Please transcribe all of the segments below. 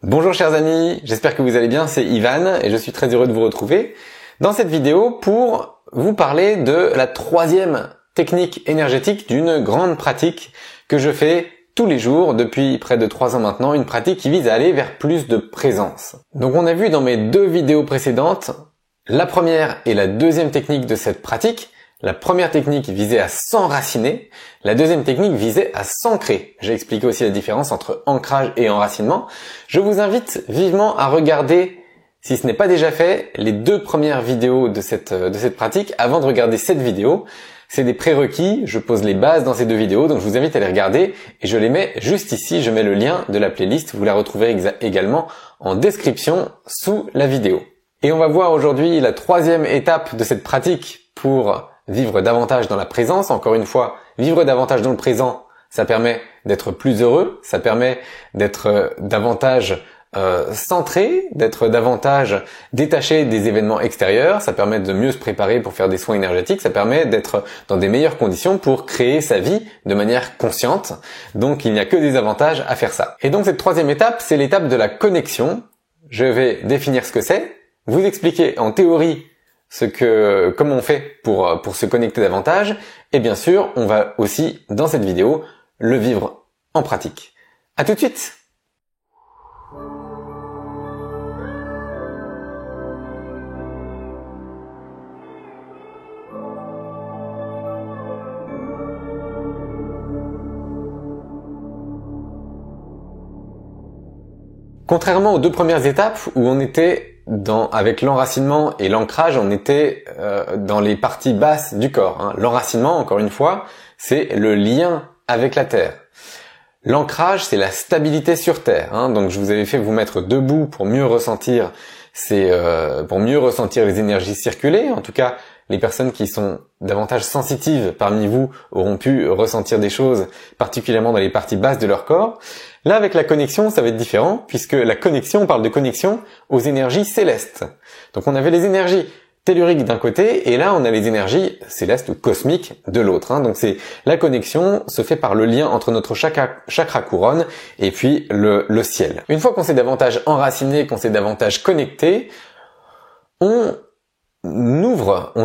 Bonjour chers amis, j'espère que vous allez bien, c'est Ivan et je suis très heureux de vous retrouver dans cette vidéo pour vous parler de la troisième technique énergétique d'une grande pratique que je fais tous les jours depuis près de 3 ans maintenant, une pratique qui vise à aller vers plus de présence. Donc on a vu dans mes 2 vidéos précédentes la première et la deuxième technique de cette pratique. La première technique visait à s'enraciner, la deuxième technique visait à s'ancrer. J'ai expliqué aussi la différence entre ancrage et enracinement. Je vous invite vivement à regarder, si ce n'est pas déjà fait, les 2 premières vidéos de cette pratique avant de regarder cette vidéo. C'est des prérequis, je pose les bases dans ces 2 vidéos, donc je vous invite à les regarder et je les mets juste ici, je mets le lien de la playlist, vous la retrouverez également en description sous la vidéo. Et on va voir aujourd'hui la troisième étape de cette pratique pour vivre davantage dans la présence. Encore une fois, vivre davantage dans le présent, ça permet d'être plus heureux, ça permet d'être davantage centré, d'être davantage détaché des événements extérieurs, ça permet de mieux se préparer pour faire des soins énergétiques, ça permet d'être dans des meilleures conditions pour créer sa vie de manière consciente. Donc il n'y a que des avantages à faire ça. Et donc cette troisième étape, c'est l'étape de la connexion. Je vais définir ce que c'est, vous expliquer en théorie comment on fait pour se connecter davantage, et bien sûr, on va aussi, dans cette vidéo, le vivre en pratique. À tout de suite! Contrairement aux 2 premières étapes où on était avec l'enracinement et l'ancrage, on était dans les parties basses du corps. L'enracinement, encore une fois, c'est le lien avec la terre. L'ancrage, c'est la stabilité sur terre. Donc je vous avais fait vous mettre debout pour mieux ressentir les énergies circuler. En tout cas, les personnes qui sont davantage sensitives parmi vous auront pu ressentir des choses, particulièrement dans les parties basses de leur corps. Là, avec la connexion, ça va être différent, puisque la connexion, on parle de connexion aux énergies célestes. Donc on avait les énergies telluriques d'un côté, et là on a les énergies célestes ou cosmiques de l'autre. Donc la connexion se fait par le lien entre notre chakra couronne et puis le ciel. Une fois qu'on s'est davantage enraciné, qu'on s'est davantage connecté, on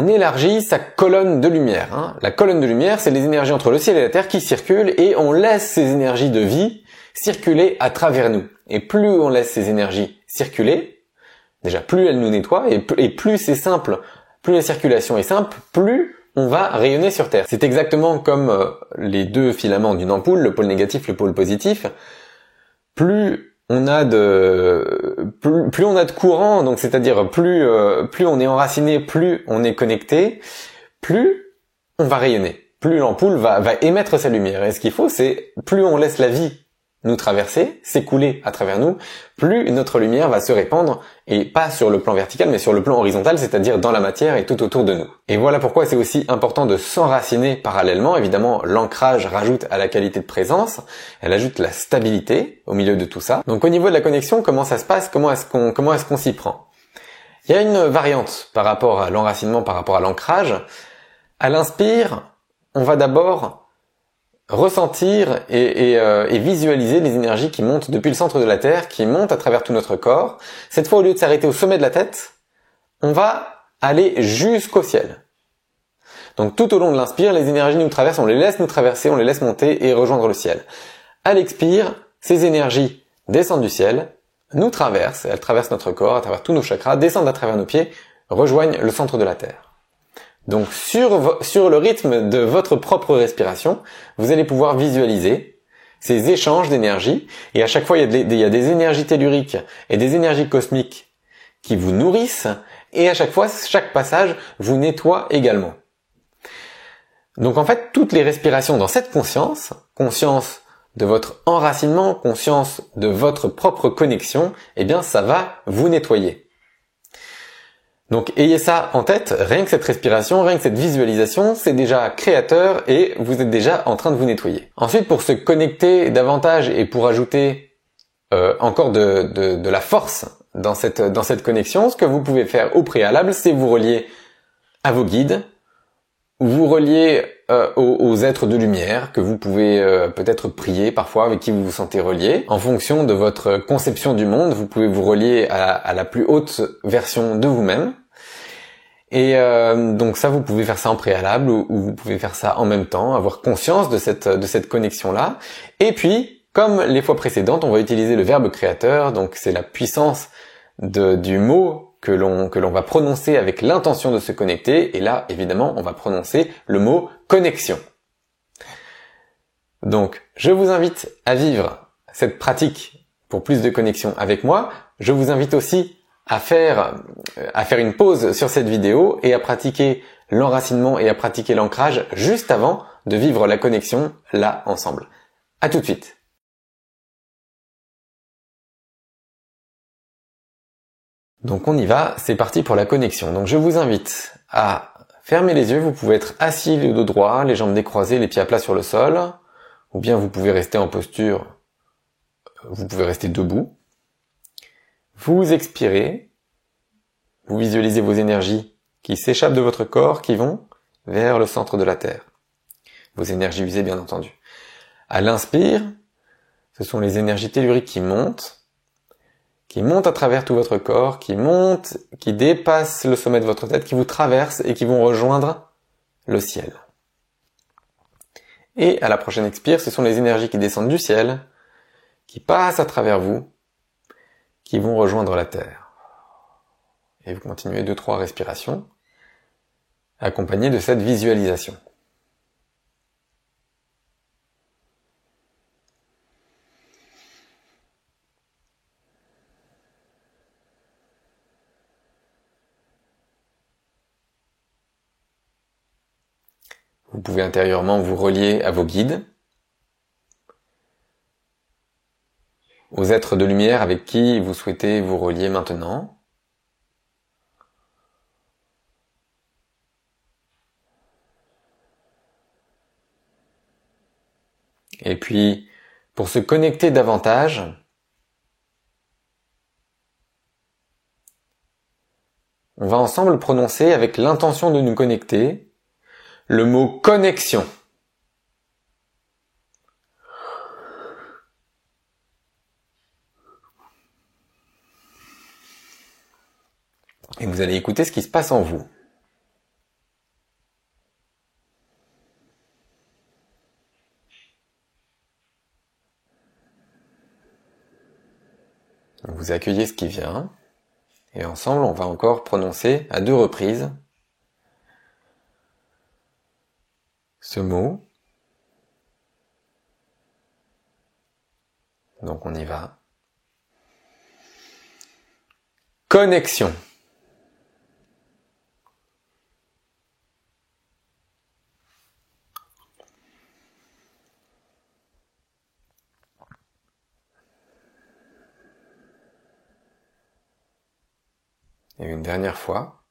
élargit sa colonne de lumière. La colonne de lumière, c'est les énergies entre le ciel et la terre qui circulent, et on laisse ces énergies de vie circuler à travers nous. Et plus on laisse ces énergies circuler, déjà plus elles nous nettoient, et plus c'est simple, plus la circulation est simple, plus on va rayonner sur Terre. C'est exactement comme les 2 filaments d'une ampoule, le pôle négatif, le pôle positif. Plus on a de courant, donc c'est-à-dire plus on est enraciné, plus on est connecté, plus on va rayonner. Plus l'ampoule va émettre sa lumière. Et ce qu'il faut, c'est plus on laisse la vie nous traverser, s'écouler à travers nous, plus notre lumière va se répandre, et pas sur le plan vertical, mais sur le plan horizontal, c'est-à-dire dans la matière et tout autour de nous. Et voilà pourquoi c'est aussi important de s'enraciner parallèlement. Évidemment, l'ancrage rajoute à la qualité de présence, elle ajoute la stabilité au milieu de tout ça. Donc au niveau de la connexion, comment ça se passe? Comment est-ce qu'on s'y prend? Il y a une variante par rapport à l'enracinement, par rapport à l'ancrage. À l'inspire, on va d'abord ressentir et visualiser les énergies qui montent depuis le centre de la Terre, qui montent à travers tout notre corps. Cette fois, au lieu de s'arrêter au sommet de la tête, on va aller jusqu'au ciel. Donc tout au long de l'inspire, les énergies nous traversent, on les laisse nous traverser, on les laisse monter et rejoindre le ciel. À l'expire, ces énergies descendent du ciel, nous traversent, elles traversent notre corps, à travers tous nos chakras, descendent à travers nos pieds, rejoignent le centre de la Terre. Donc sur le rythme de votre propre respiration, vous allez pouvoir visualiser ces échanges d'énergie, et à chaque fois il y a des énergies telluriques et des énergies cosmiques qui vous nourrissent, et à chaque fois, chaque passage vous nettoie également. Donc en fait, toutes les respirations dans cette conscience de votre enracinement, conscience de votre propre connexion, eh bien ça va vous nettoyer. Donc ayez ça en tête, rien que cette respiration, rien que cette visualisation, c'est déjà créateur et vous êtes déjà en train de vous nettoyer. Ensuite, pour se connecter davantage et pour ajouter encore de la force dans cette connexion, ce que vous pouvez faire au préalable, c'est vous relier à vos guides, vous reliez aux êtres de lumière que vous pouvez peut-être prier parfois, avec qui vous vous sentez relié. En fonction de votre conception du monde, vous pouvez vous relier à la plus haute version de vous-même. Et donc ça, vous pouvez faire ça en préalable ou vous pouvez faire ça en même temps, avoir conscience de cette connexion-là. Et puis, comme les fois précédentes, on va utiliser le verbe créateur, donc c'est la puissance du mot que l'on va prononcer avec l'intention de se connecter, et là, évidemment, on va prononcer le mot connexion. Donc, je vous invite à vivre cette pratique pour plus de connexion avec moi. Je vous invite aussi à faire une pause sur cette vidéo et à pratiquer l'enracinement et à pratiquer l'ancrage juste avant de vivre la connexion là ensemble. À tout de suite. Donc on y va, c'est parti pour la connexion. Donc je vous invite à fermer les yeux, vous pouvez être assis le dos droit, les jambes décroisées, les pieds à plat sur le sol, ou bien vous pouvez rester en posture, vous pouvez rester debout. Vous expirez, vous visualisez vos énergies qui s'échappent de votre corps, qui vont vers le centre de la Terre. Vos énergies usées bien entendu. À l'inspire, ce sont les énergies telluriques qui montent à travers tout votre corps, qui montent, qui dépassent le sommet de votre tête, qui vous traversent et qui vont rejoindre le ciel. Et à la prochaine expire, ce sont les énergies qui descendent du ciel, qui passent à travers vous, qui vont rejoindre la terre. Et vous continuez 2-3 respirations, accompagnées de cette visualisation. Vous pouvez intérieurement vous relier à vos guides, aux êtres de lumière avec qui vous souhaitez vous relier maintenant. Et puis, pour se connecter davantage, on va ensemble prononcer avec l'intention de nous connecter le mot connexion. Et vous allez écouter ce qui se passe en vous. Vous accueillez ce qui vient. Et ensemble, on va encore prononcer à 2 reprises ce mot. Donc on y va. Connexion. Et une dernière fois.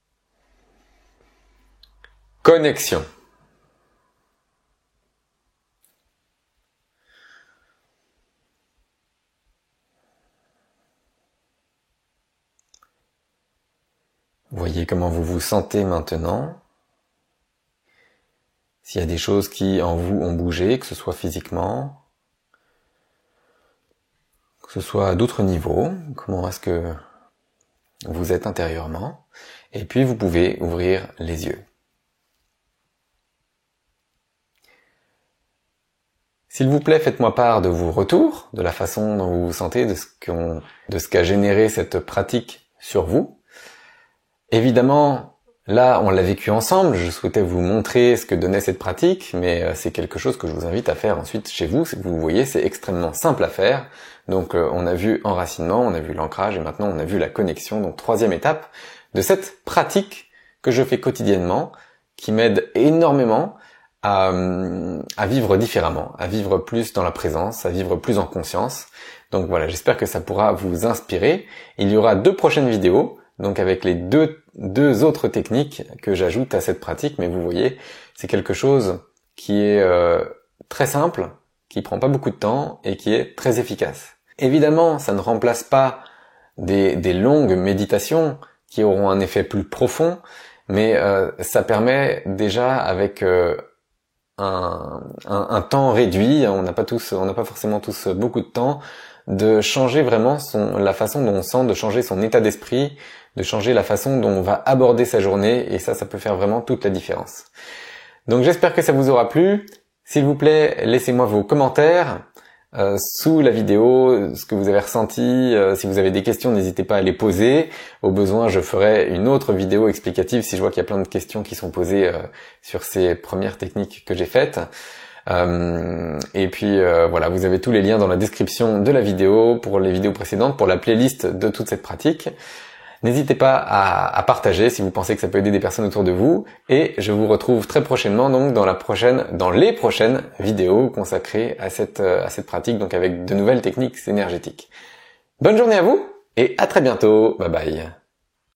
Connexion. Voyez comment vous vous sentez maintenant. S'il y a des choses qui en vous ont bougé, que ce soit physiquement, que ce soit à d'autres niveaux, comment est-ce que vous êtes intérieurement, et puis vous pouvez ouvrir les yeux. S'il vous plaît, faites-moi part de vos retours, de la façon dont vous vous sentez, de ce qu'a généré cette pratique sur vous. Évidemment, là, on l'a vécu ensemble, je souhaitais vous montrer ce que donnait cette pratique, mais c'est quelque chose que je vous invite à faire ensuite chez vous. Vous voyez, c'est extrêmement simple à faire. Donc on a vu enracinement, on a vu l'ancrage et maintenant on a vu la connexion. Donc 3e étape de cette pratique que je fais quotidiennement, qui m'aide énormément à vivre différemment, à vivre plus dans la présence, à vivre plus en conscience. Donc voilà, j'espère que ça pourra vous inspirer. Il y aura 2 prochaines vidéos, donc avec les deux autres techniques que j'ajoute à cette pratique, mais vous voyez, c'est quelque chose qui est très simple, qui prend pas beaucoup de temps et qui est très efficace. Évidemment, ça ne remplace pas des longues méditations qui auront un effet plus profond, mais ça permet déjà avec un temps réduit, on n'a pas forcément tous beaucoup de temps, de changer vraiment la façon dont on sent, de changer son état d'esprit, de changer la façon dont on va aborder sa journée, et ça peut faire vraiment toute la différence. Donc j'espère que ça vous aura plu. S'il vous plaît, laissez-moi vos commentaires sous la vidéo, ce que vous avez ressenti. Si vous avez des questions, n'hésitez pas à les poser. Au besoin, je ferai une autre vidéo explicative si je vois qu'il y a plein de questions qui sont posées sur ces premières techniques que j'ai faites. Et puis voilà, vous avez tous les liens dans la description de la vidéo pour les vidéos précédentes, pour la playlist de toute cette pratique. N'hésitez pas à partager si vous pensez que ça peut aider des personnes autour de vous, et je vous retrouve très prochainement donc dans les prochaines vidéos consacrées à cette pratique, donc avec de nouvelles techniques énergétiques. Bonne journée à vous et à très bientôt. Bye bye.